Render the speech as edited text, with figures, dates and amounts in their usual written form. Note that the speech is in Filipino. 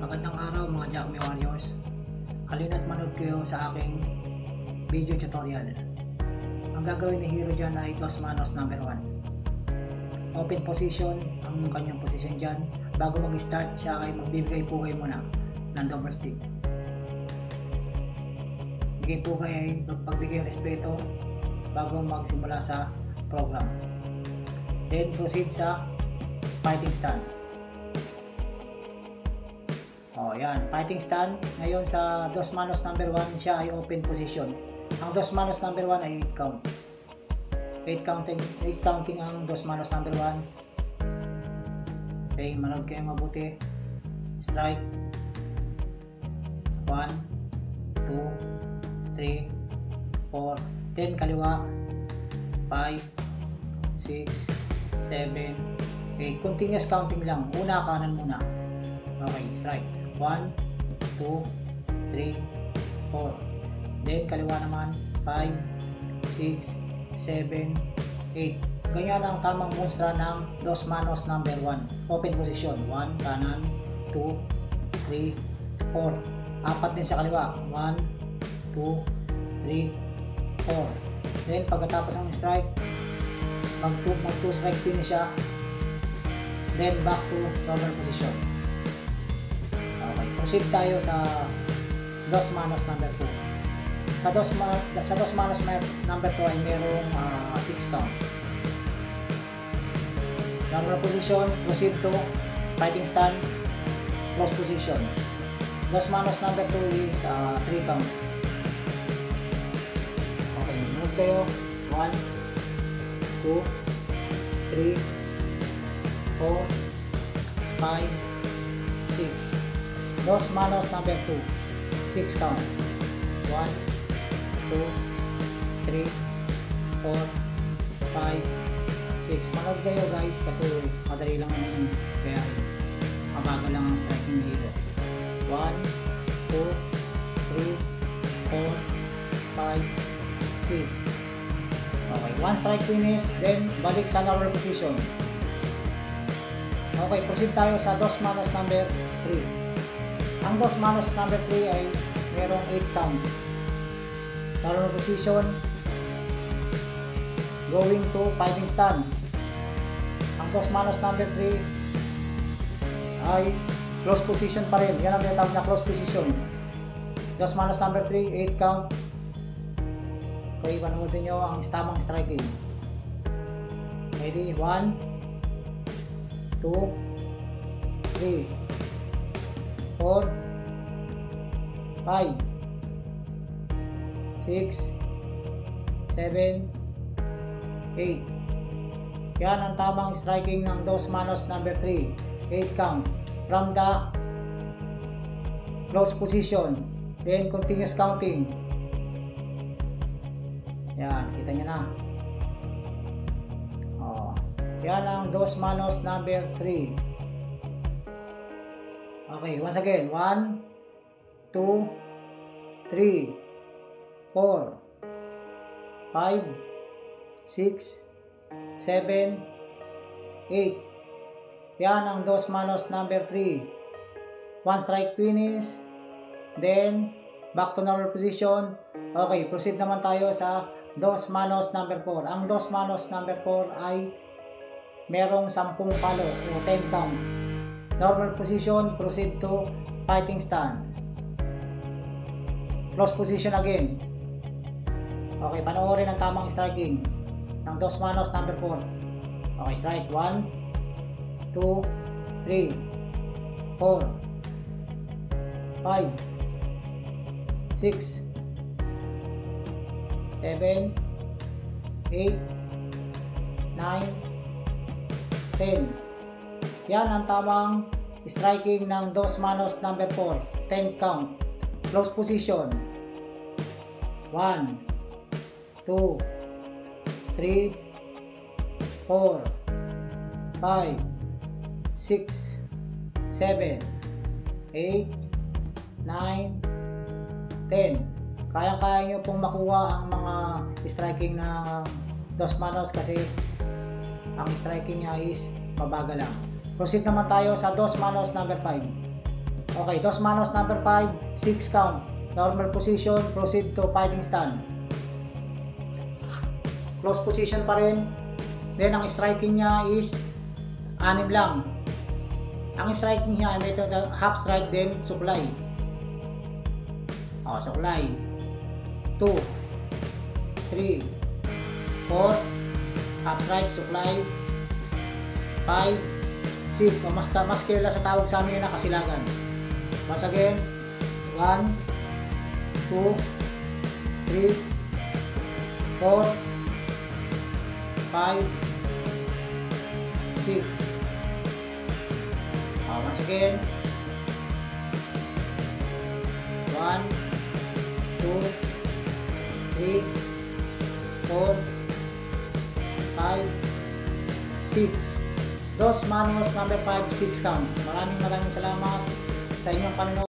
Magandang araw mga Jacme Warriors. Halina't manood kayo sa aking video tutorial. Ang gagawin ni Hero dyan ay Dos Manos number 1. Open position ang kanyang position dyan. Bago mag-start siya ay magbibigay pugay muna ng double stick. Bigay pugay ay pagbigay respeto bago magsimula sa program. Then proceed sa fighting stand. Yan, fighting stand. Ngayon sa Dos Manos number 1 siya ay open position. Ang Dos Manos number 1 ay 8 count. 8 counting ang Dos Manos number 1. Okay, manood kayo mabuti. Strike 1 2 3 4 10 kaliwa 5 6 7 8. Continuous counting lang. Una kanan muna. Okay, strike 1 2 3 4. Then kaliwa naman 5 6 7 8. Ganyan ang tamang munstra ng Dos Manos number 1. Open position 1 kanan 2 3 4. Apat din sa kaliwa 1 2 3 4. Then pagkatapos ng strike mag 2 strike finish siya. Then back to normal position. Okay, proceed tayo sa Dos Manos number 2. Sa Dos Manos number 2 ay merong 6 count. Normal position, proceed to fighting stand, close position. Dos Manos number 2 is 3 count. Okay, move kayo. 1 2 3 4 5 6. Dos Manos number 2 6 count. 1 2 3 4 5 6. Manood kayo guys kasi madali lang naman, kaya mabagal lang ang striking hero. 1 2 3 4 5 6. Okay, 1 strike finish, then balik sa normal position. Okay, proceed tayo sa Dos Manos number 3. Ang Dos Manos number 3 ay merong 8 count. Normal position, going to fighting stand. Ang Dos Manos number 3 ay close position pa rin. Yan ang tinatawag na close position. Dos Manos number 3, 8 count. Okay, panoodin nyo ang tamang striking. Ready? 1 2 3 4 5 6 7 8. Yan ang tamang striking ng Dos Manos number 3. 8 count from the close position, then continuous counting. Yan, kita nyo na. Yan ang Dos Manos number 3. Okay, once again. 1 2 3 4 5 6 7 8. Yan ang Dos Manos number 3. 1 strike finish, then back to normal position. Okay, proceed naman tayo sa Dos Manos number 4. Ang Dos Manos number 4 ay merong 10 palo o 10 count. Normal position, proceed to fighting stand. Close position again. Okay, panoorin ang tamang striking ng Dos Manos number 4. Okay, strike 1 2 3 4 5 6 7 8 9 10. Yan ang tamang striking ng Dos Manos number 4. 10 count. Close position. 1 2 3 4 5 6 7 8 9 10. Kayang-kaya nyo pong makuha ang mga striking ng Dos Manos kasi ang striking niya is mabagal lang. Proceed naman tayo sa Dos Manos number 5. Okay, dos manos number 5, 6 count. Normal position, proceed to fighting stand. Close position pa rin. Then ang striking niya is 6 lang. Ang striking niya may half strike then suklay. Suklay. 2, 3, 4, half strike, suklay. 5, 6. So mas kilala sa tawag sa amin na kasilagan. Once again, 1, 2, 3, 4, 5, 6. Once again, 1, 2, 3, 4, 5, 6. Dos manos number 5, 6 count. Maraming salamat sa inyong panonood.